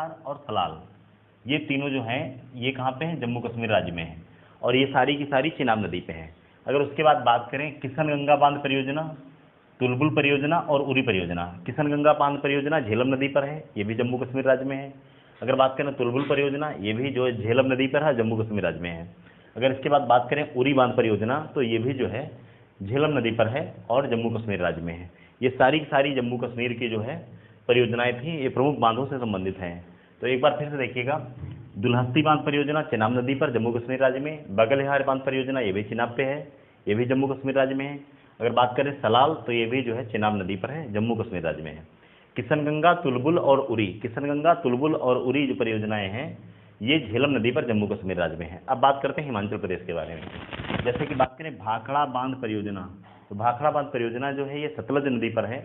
जवाहर और सलाल, ये तीनों जो हैं ये कहाँ पे हैं, जम्मू कश्मीर राज्य में हैं, और ये सारी की सारी चिनाब नदी पे हैं। अगर उसके बाद बात करें किशनगंगा बांध परियोजना, तुलबुल परियोजना और उरी परियोजना। किशनगंगा बांध परियोजना झेलम नदी पर है, ये भी जम्मू कश्मीर राज्य में है। अगर बात करें तुलबुल परियोजना, ये भी जो है झेलम नदी पर है, जम्मू कश्मीर राज्य में है। अगर इसके बाद बात करें उरी बांध परियोजना, तो ये भी जो है झेलम नदी पर है और जम्मू कश्मीर राज्य में है। ये सारी की सारी जम्मू कश्मीर की जो है परियोजनाएं थी, ये प्रमुख बांधों से संबंधित हैं। तो एक बार फिर से देखिएगा, दुल्हस्ती बांध परियोजना चिनाब नदी पर, जम्मू कश्मीर राज्य में। बगलहार बांध परियोजना, ये भी चिनाब पे है, ये भी जम्मू कश्मीर राज्य में है। अगर बात करें सलाल, तो ये भी जो है चिनाब नदी पर है, जम्मू कश्मीर राज्य में है। किशनगंगा, तुलबुल और उरी, किशनगंगा, तुलबुल और उरी जो परियोजनाएं हैं ये झेलम नदी पर जम्मू कश्मीर राज्य में है। अब बात करते हैं हिमाचल प्रदेश के बारे में। जैसे कि बात करें भाखड़ा बांध परियोजना, तो भाखड़ा बांध परियोजना जो है ये सतलज नदी पर है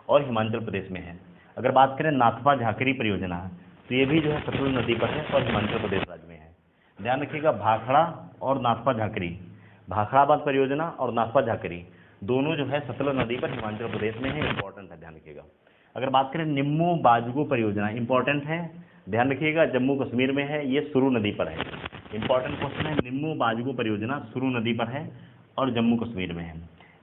और हिमाचल प्रदेश में है। अगर बात करें नाथपा झाकरी परियोजना, तो ये भी जो है सतलज नदी पर है और हिमाचल प्रदेश राज्य में है। ध्यान रखिएगा, भाखड़ा और नाथपा झाकरी, भाखड़ा बांध परियोजना और नाथपा झाकरी दोनों जो है सतलज नदी पर हिमाचल प्रदेश में है, इंपॉर्टेंट है, ध्यान रखिएगा। अगर बात करें निम्मू बाजगू परियोजना, इंपॉर्टेंट है, ध्यान रखिएगा, जम्मू कश्मीर में है, ये सुरू नदी पर है। इंपॉर्टेंट क्वेश्चन है, निम्मू बाजगू परियोजना सुरू नदी पर है और जम्मू कश्मीर में है।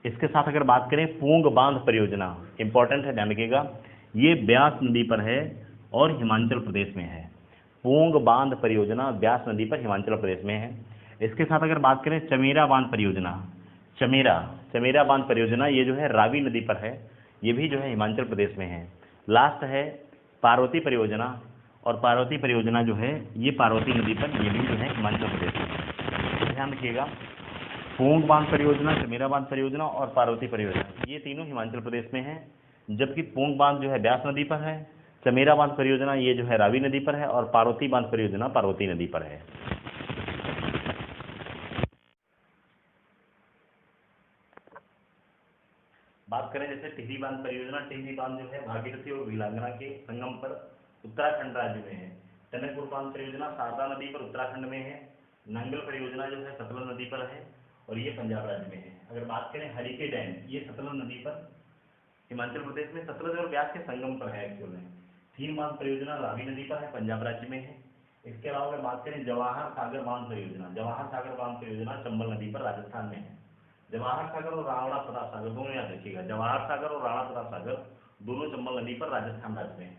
इसके साथ अगर बात करें पोंग बांध परियोजना, इंपॉर्टेंट है, ध्यान रखिएगा, ये ब्यास नदी पर है और हिमाचल प्रदेश में है। पोंग बांध परियोजना ब्यास नदी पर हिमाचल प्रदेश में है। इसके साथ अगर बात करें चमेरा बांध परियोजना, चमेरा बांध परियोजना ये जो है रावी नदी पर है, ये भी जो है हिमाचल प्रदेश में है। लास्ट है पार्वती परियोजना, और पार्वती परियोजना जो है ये पार्वती नदी पर, ये भी जो है हिमाचल प्रदेश में है। तो ध्यान रखिएगा, पोंग बांध परियोजना, चमेरा बांध परियोजना और पार्वती परियोजना ये तीनों हिमाचल प्रदेश में है, जबकि पोंग बांध जो है ब्यास नदी पर है, चमेरा बांध परियोजना ये जो है रावी नदी पर है और पार्वती बांध परियोजना पार्वती नदी पर है। बात करें जैसे टिहरी बांध परियोजना, टिहरी बांध जो है भागीरथी और वीलांगना के संगम पर उत्तराखंड राज्य में है। टनकपुर बांध परियोजना शारदा नदी पर उत्तराखंड में है। नंगल परियोजना जो है सतलज नदी पर है और ये पंजाब राज्य में है। अगर बात करें हरिके डैम, ये सतलज नदी पर हिमाचल प्रदेश में सतलज और ब्यास के संगम पर है एक्चुअल में। थीन बांध परियोजना रावी नदी पर है, पंजाब राज्य में है। इसके अलावा अगर बात करें जवाहर सागर बांध परियोजना, जवाहर सागर बांध परियोजना चंबल नदी पर राजस्थान में है। जवाहर सागर और राणा प्रताप सागर दोनों याद रखिएगा, जवाहर सागर और राणा प्रताप सागर दोनों चंबल नदी पर राजस्थान राज्य में है।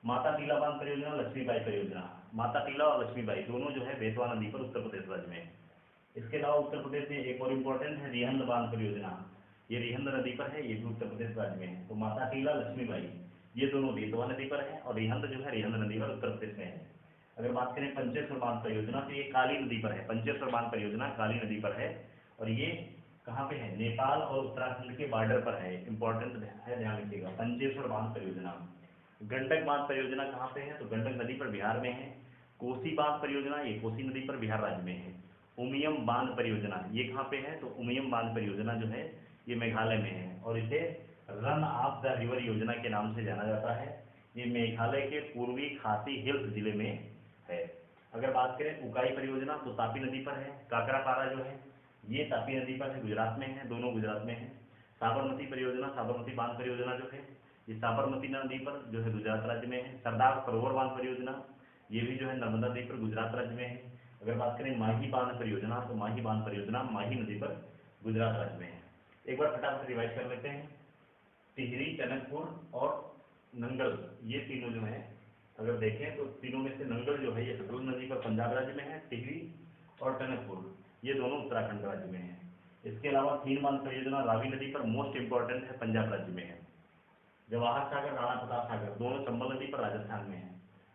माता टीला बांध परियोजना, लक्ष्मीबाई परियोजना, माता टीला और लक्ष्मीबाई दोनों जो है बेतवा नदी पर उत्तर प्रदेश राज्य में है। इसके अलावा उत्तर प्रदेश में एक और इम्पोर्टेंट है रिहंद बांध परियोजना, ये रिहंद नदी पर है, ये भी उत्तर प्रदेश राज्य में है। तो माता टीला, लक्ष्मीबाई ये दोनों बेतवा नदी पर है और रिहंद जो है रिहंद नदी पर उत्तर प्रदेश में है। अगर बात करें पंचेश्वर बांध परियोजना, तो ये काली नदी पर है, पंचेश्वर बांध परियोजना काली नदी पर है और ये कहाँ पे है, नेपाल और उत्तराखंड के बॉर्डर पर है, इंपॉर्टेंट है, ध्यान रखिएगा, पंचेश्वर बांध परियोजना। गंडक बांध परियोजना कहाँ पे है, तो गंडक नदी पर बिहार में है। कोसी बांध परियोजना ये कोसी नदी पर बिहार राज्य में है। उमियम बांध परियोजना ये कहाँ पे है, तो उमियम बांध परियोजना जो है ये मेघालय में है और इसे रन ऑफ द रिवर योजना के नाम से जाना जाता है। ये मेघालय के पूर्वी खासी हिल्स जिले में है। अगर बात करें उकाई परियोजना, तो तापी नदी पर है। काकरापारा जो है ये तापी नदी पर है, गुजरात में है, दोनों गुजरात में है। साबरमती परियोजना, साबरमती बांध परियोजना जो है ये साबरमती नदी पर जो है गुजरात राज्य में है। सरदार सरोवर बांध परियोजना ये भी जो है नर्मदा नदी पर गुजरात राज्य में है। अगर बात करें माही बांध परियोजना, तो माही बांध परियोजना माही नदी पर गुजरात राज्य में है। एक बार फटाफट रिवाइज कर लेते हैं, टिहरी, टनकपुर और नंगल ये तीनों जो है अगर देखें तो तीनों में से नंगल जो है ये सतलुज नदी पर पंजाब राज्य में है, टिहरी और टनकपुर ये दोनों उत्तराखंड राज्य में है। इसके अलावा थीन बांध परियोजना रावी नदी पर मोस्ट इंपॉर्टेंट है, पंजाब राज्य में है। जवाहर सागर, राणा प्रताप सागर दोनों चंबल नदी पर राजस्थान में है।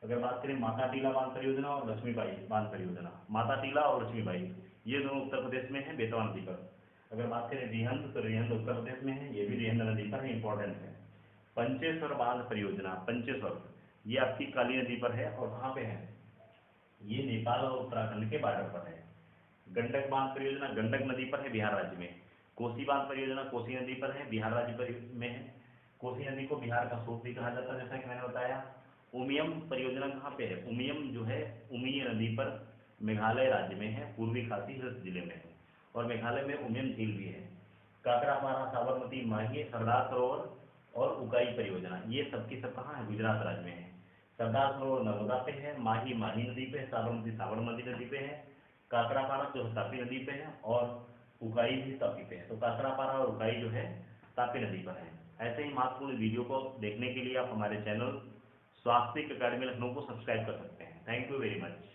अगर बात करें माता टीला बांध परियोजना और लक्ष्मीबाई बांध परियोजना, माता टीला और लक्ष्मीबाई ये दोनों उत्तर प्रदेश में है, बेतवा नदी पर। अगर बात करें रिहंद, तो रिहंद उत्तर प्रदेश में है, ये भी रिहंद नदी पर है, इंपॉर्टेंट है। पंचेश्वर बांध परियोजना, पंचेश्वर ये आपकी काली नदी पर है और कहाँ पे है, ये नेपाल और उत्तराखंड के बॉर्डर पर है। गंडक बांध परियोजना गंडक नदी पर है, बिहार राज्य में। कोसी बांध परियोजना कोसी नदी पर है, बिहार राज्य में है। कोसी नदी को बिहार का सूप भी कहा जाता है, जैसा कि मैंने बताया। उमियम परियोजना कहाँ पे है, उमियम जो है उमिय नदी पर मेघालय राज्य में है, पूर्वी खासी हिल्स जिले में है और मेघालय में उमियम झील भी है। काकरापारा, साबरमती, माही, सरदार सरोवर और उकाई परियोजना ये सबकी सब कहाँ है, गुजरात राज्य में है। सरदार सरोवर नर्मदा पे है, माही माही नदी पे है, साबरमती साबरमती नदी पे है, काकरापारा जो है तापी नदी पे है, और उकाई भी तापी पे है। तो काकरापारा और उकाई जो है तापी नदी पर है। ऐसे ही महत्वपूर्ण वीडियो को देखने के लिए आप हमारे चैनल स्वास्थ्य अकेडमी लखनऊ को सब्सक्राइब कर सकते हैं। Thank you very much.